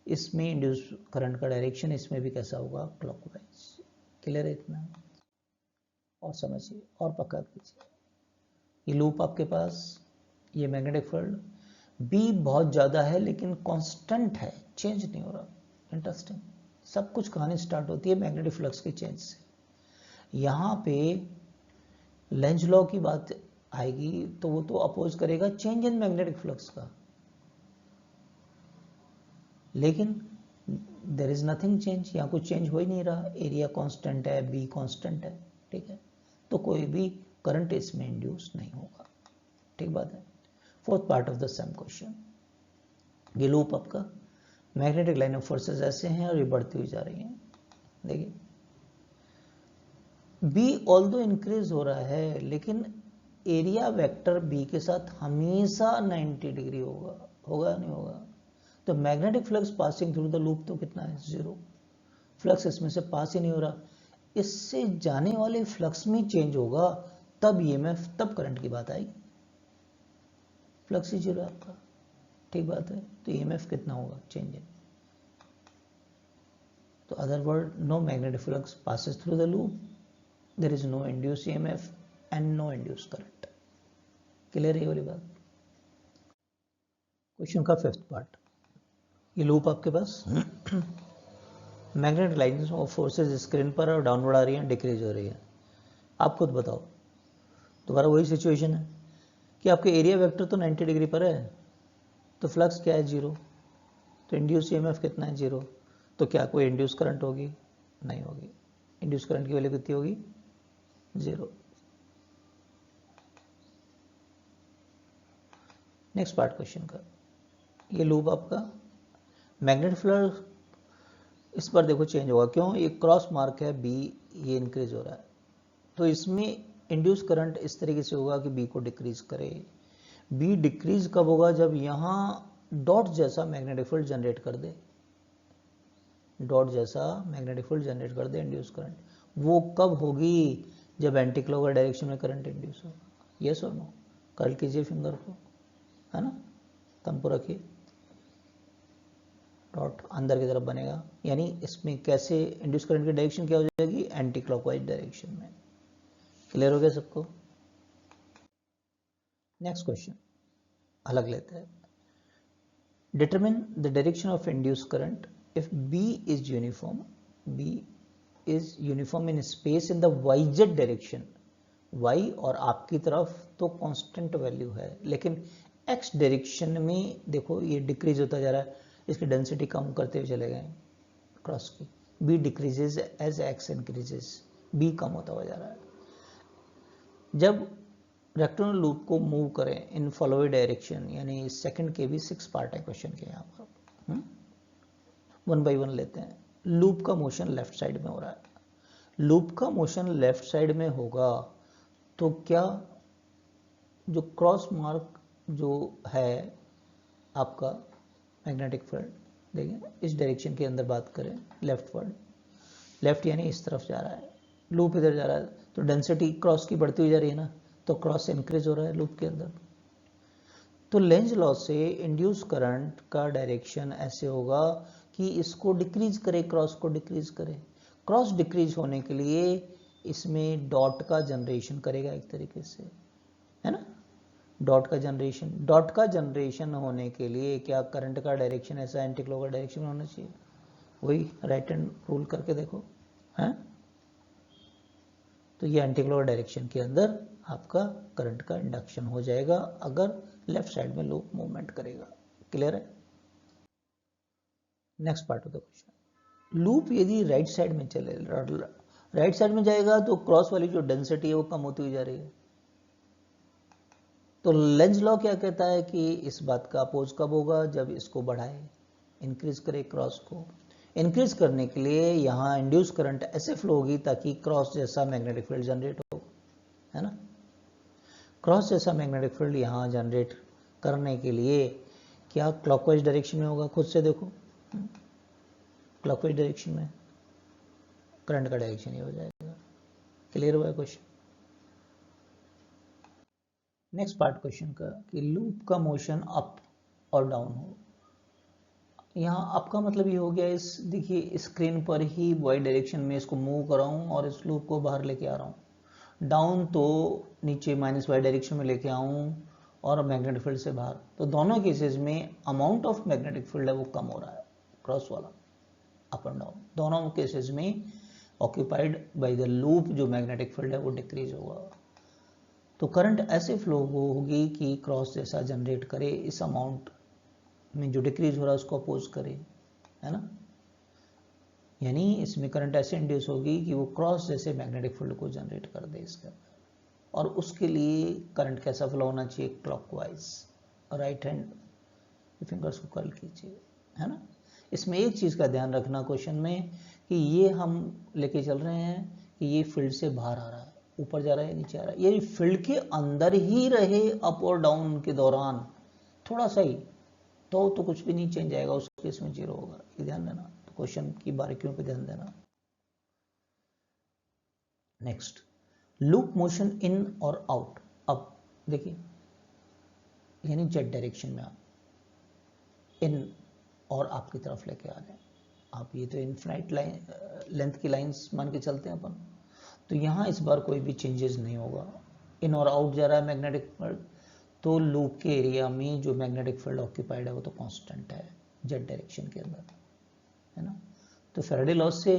इसमें इंड्यूस करंट का डायरेक्शन इसमें भी कैसा होगा, क्लॉकवाइज। क्लियर है इतना, और समझिए और पक्का कीजिए। ये लूप आपके पास, ये मैग्नेटिक फील्ड, बी बहुत ज़्यादा है लेकिन कांस्टेंट है, चेंज नहीं हो रहा। इंटरेस्टिंग, सब कुछ कहानी स्टार्ट होती है मैग्नेटिक फ्लक्स के चेंज से। यहाँ पे लेंज लॉ की बात आएगी तो वो तो अपोज करेगा चेंज इन मैग्नेटिक फ्लक्स का, लेकिन देयर इज नथिंग चेंज, यहाँ कुछ चेंज हो ही नहीं रहा। एरिया कांस्टेंट है, बी कांस्टेंट है, ठीक है। तो कोई भी करंट इसमें इंड्यूस नहीं होगा, ठीक बात है। Fourth part of the same question, ये लूप आपका मैग्नेटिक लाइन ऑफ फोर्सेस ऐसे हैं और ये बढ़ती हुई जा रही हैं। देखिए बी ऑल्दो इंक्रीज हो रहा है लेकिन एरिया वेक्टर बी के साथ हमेशा 90 डिग्री होगा, होगा नहीं होगा। तो magnetic flux passing through the loop तो कितना है, 0। फ्लक्स इसमें से पास ही नहीं हो रहा, इससे जाने वाले फ्लक्स में चेंज होगा तब ईएमएफ, तब करंट की बात आएगी। फ्लक्स ही 0 है आपका, ठीक बात है। तो ईएमएफ कितना होगा, चेंज है। तो other word, no magnetic flux passes through the loop, there is no induced EMF and no induced current। Clear है ये वाली बात। क्वेश्चन का फिफ्थ पार्ट, ये लूप आपके पास magnetic lines of forces screen पर और डाउनवर्ड आ रही हैं, डिक्रीज हो रही है। आप खुद बताओ, दोबारा वही सिचुएशन है कि आपके एरिया वेक्टर तो 90 डिग्री पर है, तो फ्लक्स क्या है, 0। तो इंड्यूस ईएमएफ कितना है, 0। तो क्या कोई इंड्यूस करंट होगी, नहीं होगी। इंड्यूस करंट की वैल्यू कितनी होगी, 0। नेक्स्ट पार्ट क्वेश्चन का, ये लूप आपका मैग्नेटिक फील्ड इस पर देखो चेंज होगा, क्यों, ये क्रॉस मार्क है बी, ये इंक्रीज हो रहा है। तो इसमें इंड्यूस करंट इस तरीके से होगा कि बी को डिक्रीज करे। बी डिक्रीज कब होगा, जब यहाँ डॉट जैसा मैग्नेटिक फील्ड जनरेट कर दे, डॉट जैसा मैग्नेटिक फील्ड जनरेट कर दे इंड्यूस करंट। वो कब होगी, जब एंटी क्लॉकवाइज डायरेक्शन में करंट इंड्यूस होगा, यस और नो। कर्ल कीजिए फिंगर को, है ना, थंब को रखिए, डॉट अंदर की तरफ बनेगा, यानी इसमें कैसे इंड्यूस करंट की डायरेक्शन क्या हो जाएगी, एंटी क्लॉकवाइज डायरेक्शन में। क्लियर हो गया सबको। नेक्स्ट क्वेश्चन अलग लेते हैं, determine the direction of induce current if B is uniform, B is uniform in space in the YZ direction, Y और आपकी तरफ तो कांस्टेंट वैल्यू है, लेकिन X डायरेक्शन में देखो ये डिक्रीज होता जा रहा है, इसकी डेंसिटी कम करते हुए चले गए क्रॉस की। B decreases as X increases, B कम होता हुआ जा रहा है। जब रेक्टेंगुलर लूप को मूव करें इन फॉलोइंग डायरेक्शन, यानी सेकंड के भी 6 पार्ट है क्वेश्चन के यहाँ पर, वन बाय वन लेते हैं। लूप का मोशन लेफ्ट साइड में हो रहा है, लूप का मोशन लेफ्ट साइड में होगा तो क्या जो क्रॉस मार्क जो है आपका मैग्नेटिक फील्ड, देखिए इस डायरेक्शन के अंदर बात करें लेफ्टवर्ड, लेफ्ट यानी इस तरफ जा रहा है, लूप इधर जा रहा है तो डेंसिटी क्रॉस की बढ़ती हुई जा रही है ना, तो क्रॉस इंक्रीज हो रहा है लूप के अंदर। तो लेंज लॉ से इंड्यूस करंट का डायरेक्शन ऐसे होगा कि इसको डिक्रीज करे, क्रॉस को डिक्रीज करे। क्रॉस डिक्रीज होने के लिए इसमें डॉट का जनरेशन करेगा एक तरीके से, है ना, डॉट का जनरेशन होने के लिए क्या करंट का डायरेक्शन ऐसा एंटी क्लॉक का डायरेक्शन में होना चाहिए, वही राइट हैंड रूल करके देखो, है। तो ये एंटी क्लॉक डायरेक्शन के अंदर आपका करंट का इंडक्शन हो जाएगा अगर लेफ्ट साइड में लूप मूवमेंट करेगा। क्लियर है। Next part of the question, loop यदि राइट साइड में चले, राइट साइड में जाएगा तो क्रॉस वाली जो डेंसिटी है वो कम होती हुई जा रही है। तो लेंज लॉ क्या कहता है कि इस बात का अपोज कब होगा, जब इसको बढ़ाए, इंक्रीज करे क्रॉस को। इंक्रीज करने के लिए यहाँ इंड्यूस करंट ऐसे फ्लो होगी ताकि क्रॉस जैसा मैग्नेटिक फील्ड जनरेट हो, है ना। क्रॉस जैसा मैग्नेटिक फील्ड यहाँ जनरेट करने के लिए क्या क्लॉकवाइज डायरेक्शन में होगा, खुद से देखो, क्लॉकवाइज डायरेक्शन में करंट का डायरेक्शन ये हो जाएगा। क्लियर हुआ है क्वेश्चन। नेक्स्ट पार्ट क्वेश्चन का कि लूप का मोशन अप और डाउन हो। यहाँ अप का मतलब ये हो गया, इस देखिए स्क्रीन पर ही वाई डायरेक्शन में इसको मूव कर रहा हूँ और इस लूप को बाहर लेके आ रहा हूँ। डाउन तो नीचे माइनस वाई डायरेक्शन में लेके आऊँ और मैग्नेटिक फील्ड से बाहर, तो दोनों केसेस में अमाउंट ऑफ मैग्नेटिक फील्ड है वो कम हो रहा है, क्रॉस वाला अप एंड डाउन दोनों केसेस में ऑक्यूपाइड बाय द लूप जो मैग्नेटिक फील्ड है वो डिक्रीज होगा। तो करंट ऐसे फ्लो होगी कि क्रॉस जैसा जनरेट करे, इस अमाउंट में जो डिक्रीज हो रहा है उसको अपोज करे, है ना। यानी इसमें करंट ऐसे इंड्यूस होगी कि वो क्रॉस जैसे मैग्नेटिक फील्ड को जनरेट कर दे इसके अंदर, और उसके लिए करंट कैसा फ्लो होना चाहिए, क्लॉकवाइज, राइट हैंड फिंगर्स को कर्ल कीजिए, है ना। इसमें एक चीज़ का ध्यान रखना क्वेश्चन में कि ये हम लेके चल रहे हैं कि ये फील्ड से बाहर आ रहा है, ऊपर जा रहा है, नीचे आ रहा है, ये फील्ड के अंदर ही रहे अप और डाउन के दौरान थोड़ा सा ही, तो कुछ भी नहीं चेंज आएगा, उस केस में जीरो होगा, ये ध्यान देना। तो क्वेश्चन की बारीकियों पे ध्यान देना। नेक्स्ट, लूप मोशन इन और आउट। अब देखिए यानी जेड डायरेक्शन में आप इन और आपकी तरफ लेके आ रहे हैं आप, ये तो इनफिनाइट लाइन लेंथ की लाइंस मान के चलते हैं अपन, तो यहाँ इस बार कोई भी चेंजेस नहीं होगा, इन और आउट जा रहा है मैग्नेटिक फील्ड, तो लूप के एरिया में जो मैग्नेटिक फील्ड ऑक्यूपाइड है वो तो कांस्टेंट है जेड डायरेक्शन के अंदर, है ना। तो फैराडे लॉ से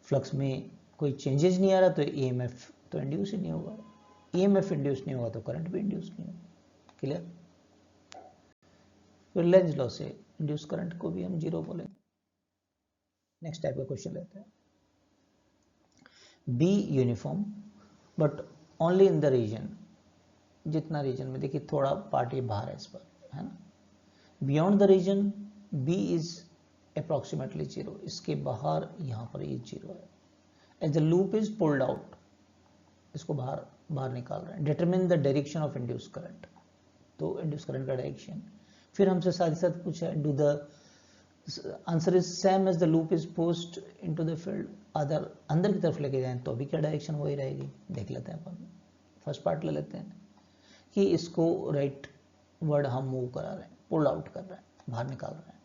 फ्लक्स में कोई चेंजेस नहीं आ रहा तो ईएमएफ तो इंड्यूस ही नहीं होगा, ईएमएफ इंड्यूस नहीं होगा तो करंट भी इंड्यूस नहीं होगा। क्लियर। फिर लेंज लॉ से इंड्यूस करंट को भी हम जीरो बोलेंगे। नेक्स्ट टाइप का क्वेश्चन लेते हैं, B uniform but only in the region, जितना रीजन में देखिए थोड़ा पार्ट ये बाहर है इस पर, है ना। Beyond the region B is approximately zero, इसके बाहर यहाँ पर ये जीरो है। As the loop is pulled out, इसको बाहर बाहर निकाल रहे हैं। Determine the direction of induce current, तो इंड्यूस करंट का डायरेक्शन। फिर हमसे साथ ही साथ पूछा है do the answer is same as the loop is pushed into the field, other अंदर की तरफ लेके जाएं तो भी क्या डायरेक्शन वही रहेगी, देख लेते हैं अपन। फर्स्ट पार्ट ले लेते हैं कि इसको राइट वर्ड हम मूव करा रहे हैं, पुल आउट कर रहे हैं, बाहर निकाल रहे हैं।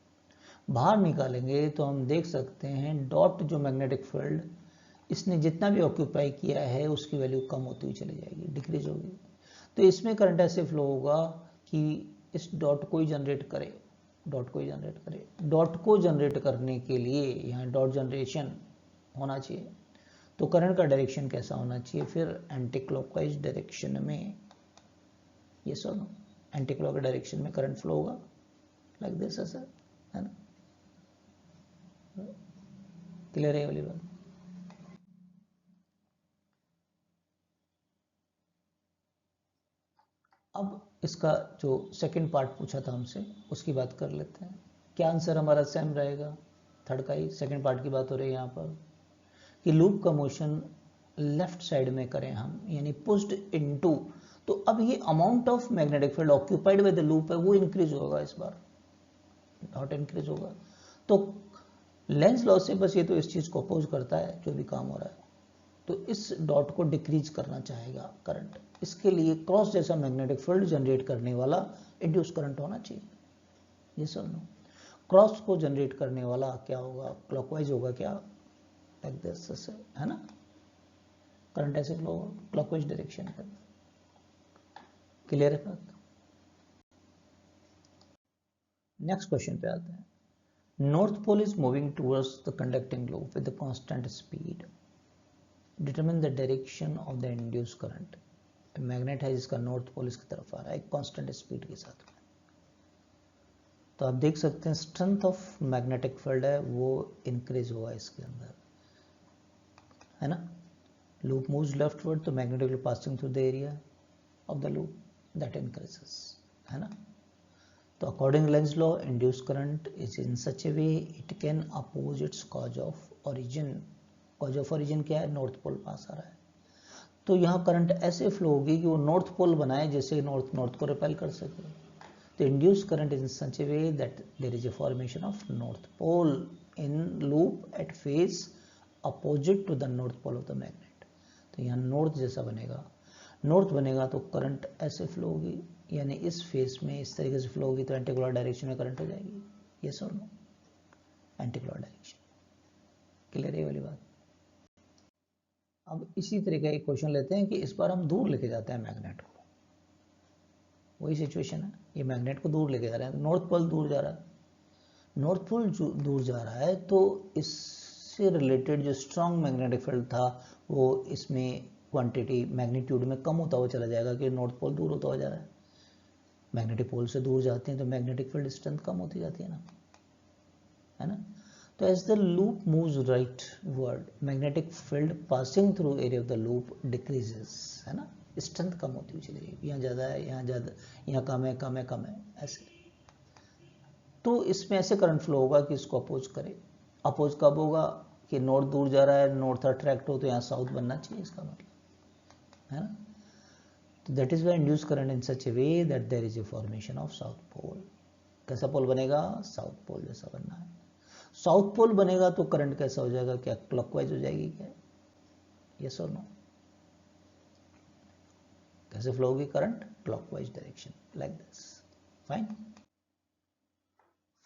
बाहर निकालेंगे तो हम देख सकते हैं डॉट जो मैग्नेटिक फील्ड इसने जितना भी ऑक्यूपाई किया है उसकी वैल्यू कम होती हुई चली जाएगी, डिक्रीज होगी। तो इसमें करंट ऐसे फ्लो होगा कि इस डॉट को ही जनरेट करे, डॉट को ही जनरेट करे। डॉट को जनरेट करने के लिए यहाँ डॉट जनरेशन होना चाहिए, तो करंट का डायरेक्शन कैसा होना चाहिए, फिर एंटी क्लॉकवाइज डायरेक्शन में, ये सब एंटी क्लॉक डायरेक्शन में करंट फ्लो होगा लाइक दिस, ऐसा, है ना। क्लियर है वाली बात? अब इसका जो सेकंड पार्ट पूछा था हमसे उसकी बात कर लेते हैं। क्या आंसर हमारा सेम रहेगा? थर्ड का ही सेकंड पार्ट की बात हो रही है यहाँ पर कि लूप का मोशन लेफ्ट साइड में करें हम, यानी पुश्ड इनटू, तो अब ये amount of magnetic field occupied by the loop है वो इंक्रीज होगा, इस बार डॉट इंक्रीज होगा। तो लेंस लॉ से बस ये तो इस चीज को अपोज करता है जो भी काम हो रहा है, तो इस डॉट को डिक्रीज करना चाहेगा करंट। इसके लिए क्रॉस जैसा मैग्नेटिक फील्ड जनरेट करने वाला इंड्यूस करंट होना चाहिए। ये सब नो, क्रॉस को जनरेट करने वाला क्या होगा? क्लॉकवाइज होगा क्या? लाइक दिस, है ना? करंट ऐसे फ्लो होगा क्लॉकवाइज डायरेक्शन में। क्लियर है बात? नेक्स्ट क्वेश्चन पे आते हैं। North pole is moving towards the conducting loop with a constant speed. Determine the direction of the induced current. Magnet है जिसका नॉर्थ पोल इसकी तरफ आ रहा है कांस्टेंट स्पीड के साथ में। तो आप देख सकते हैं स्ट्रेंथ ऑफ मैग्नेटिक फील्ड है वो इंक्रीज होगा इसके अंदर, है ना? लूप मूव्स लेफ्टवर्ड तो magnetic field passing through the area of the loop that increases, है ना? तो according Lenz law induce current is in such a way it can oppose its cause of origin. Cause of origin क्या है? North pole पास आ रहा है, तो यहाँ current ऐसे फ्लो होगी कि वो नॉर्थ पोल बनाए जैसे नॉर्थ को रिपेल कर सके। तो induce current is in such a way that there is a formation of north pole in loop at face opposite to the north pole of the magnet. तो यहाँ north जैसा बनेगा, नॉर्थ बनेगा तो करंट ऐसे फ्लो होगी, यानी इस फेस में इस तरीके से फ्लो होगी तो एंटी क्लॉक डायरेक्शन में करंट हो जाएगी। यस और no? Anti clock direction. Clear है वाली बात? अब इसी तरह का एक क्वेश्चन लेते हैं कि इस बार हम दूर लेके जाते हैं मैग्नेट को। वही सिचुएशन है, ये मैग्नेट को दूर लेके जा रहे हैं, नॉर्थ पोल दूर जा रहा है। नॉर्थ पोल दूर जा रहा है तो इससे रिलेटेड जो स्ट्रॉन्ग मैग्नेटिक फील्ड था वो इसमें क्वांटिटी मैग्नीट्यूड में कम होता हुआ चला जाएगा कि नॉर्थ पोल दूर होता हुआ जा रहा है। मैग्नेटिक पोल से दूर जाते हैं तो मैग्नेटिक फील्ड स्ट्रेंथ कम होती जाती है ना, है ना? तो as the loop moves rightward magnetic field passing through area of the loop decreases, है ना? स्ट्रेंथ कम होती हुई चली जाएगी, यहाँ ज़्यादा है, यहाँ ज़्यादा, यहाँ कम है, कम है, कम है, ऐसे। तो इसमें ऐसे करंट फ्लो होगा कि इसको अपोज करे। अपोज कब होगा? कि नॉर्थ दूर जा रहा है, नॉर्थ अट्रैक्ट हो तो यहाँ साउथ बनना चाहिए, इसका मतलब, है ना? तो that is why induce current in such a way that there is a formation of south pole. कैसा पोल बनेगा? साउथ पोल जैसा बनना है। साउथ पोल बनेगा तो करंट कैसा हो जाएगा? क्या क्लॉकवाइज हो जाएगी क्या? यस और नो? कैसे फ्लो होगी current? Clockwise direction, like this. Fine.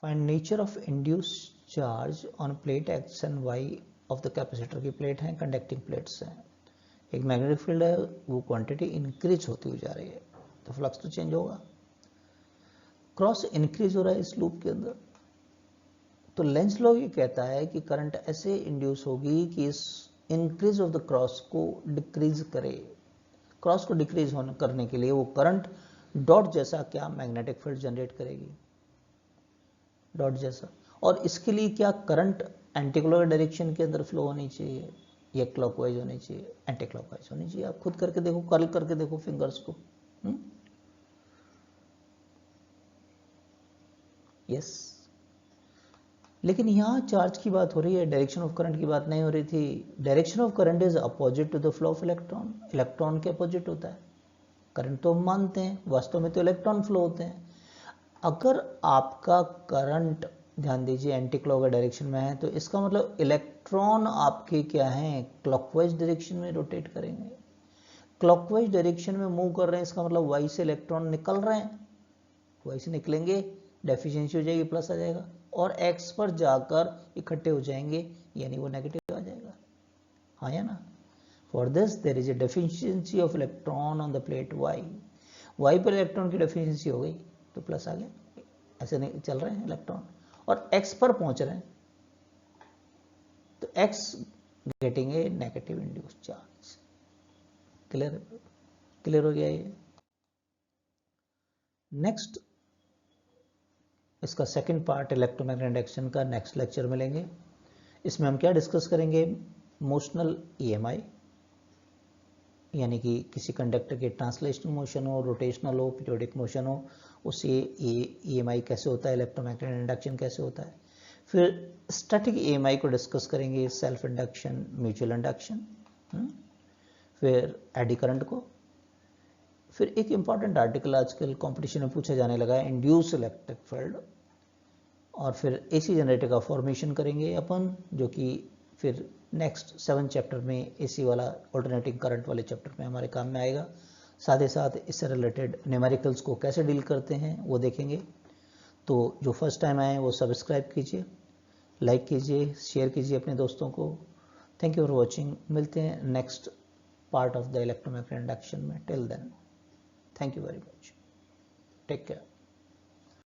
Find nature of induced charge on plate X and Y of the capacitor. की प्लेट है, कंडक्टिंग प्लेट्स हैं, एक मैग्नेटिक फील्ड है, वो क्वांटिटी इंक्रीज होती हुई जा रही है तो फ्लक्स तो चेंज होगा। क्रॉस इंक्रीज हो रहा है इस लूप के अंदर, तो लेंज लॉ ये कहता है कि करंट ऐसे इंड्यूस होगी कि इस इंक्रीज ऑफ द क्रॉस को डिक्रीज करे। क्रॉस को डिक्रीज होने करने के लिए वो करंट डॉट जैसा क्या मैग्नेटिक फील्ड जनरेट करेगी, डॉट जैसा। और इसके लिए क्या करंट एंटी क्लॉक डायरेक्शन के अंदर फ्लो होनी चाहिए या क्लॉकवाइज होनी चाहिए? एंटी क्लॉकवाइज होनी चाहिए। आप खुद करके देखो, कर्ल करके देखो फिंगर्स को। यस। लेकिन यहाँ चार्ज की बात हो रही है, डायरेक्शन ऑफ करंट की बात नहीं हो रही थी। Direction of current is opposite to the flow of electron. Electron के अपोजिट होता है करंट, तो हम मानते हैं, वास्तव में तो इलेक्ट्रॉन फ्लो होते हैं। अगर आपका करंट, ध्यान दीजिए, एंटी क्लॉक डायरेक्शन में है तो इसका मतलब इलेक्ट्रॉन आपके क्या हैं? क्लॉकवाइज डायरेक्शन में रोटेट करेंगे। क्लॉकवाइज डायरेक्शन में मूव कर रहे हैं, इसका मतलब वाई से इलेक्ट्रॉन निकल रहे हैं, वाई से निकलेंगे, डेफिशिएंसी हो जाएगी, प्लस आ जाएगा, और एक्स पर जाकर इकट्ठे हो जाएंगे, यानी वो नेगेटिव आ जाएगा। हाँ या ना? For this there is a deficiency of electron on the plate Y. Y पर इलेक्ट्रॉन की डेफिशिएंसी हो गई तो प्लस आ गया, ऐसे नहीं चल रहे हैं इलेक्ट्रॉन, और एक्स पर पहुंच रहे हैं तो x getting a negative induce charge. Clear? Clear हो गया ये? नेक्स्ट, इसका सेकंड पार्ट इलेक्ट्रोमैग्नेटिक एक्शन का नेक्स्ट लेक्चर में लेंगे। इसमें हम क्या डिस्कस करेंगे, मोशनल EMI, यानी कि किसी कंडक्टर के ट्रांसलेशनल मोशन हो, रोटेशनल हो, पीरियोडिक मोशन हो, उससे EMI कैसे होता है, इलेक्ट्रोमैग्नेटिक इंडक्शन कैसे होता है। फिर स्टैटिक EMI को डिस्कस करेंगे, सेल्फ इंडक्शन, म्यूचुअल इंडक्शन, फिर एडी करंट को। फिर एक इंपॉर्टेंट आर्टिकल आजकल कंपटीशन में पूछा जाने लगा है, इंड्यूस इलेक्ट्रिक फील्ड। और फिर AC जनरेटर का फॉर्मेशन करेंगे अपन, जो कि फिर नेक्स्ट 7 चैप्टर में AC वाला ऑल्टरनेटिंग करंट वाले चैप्टर में हमारे काम में आएगा। साथ ही साथ इससे रिलेटेड न्यूमेरिकल्स को कैसे डील करते हैं वो देखेंगे। तो जो फर्स्ट टाइम आए वो सब्सक्राइब कीजिए, लाइक कीजिए, शेयर कीजिए अपने दोस्तों को। Thank you for watching. मिलते हैं next part of the electromagnetic induction में। Till then, thank you very much, take care.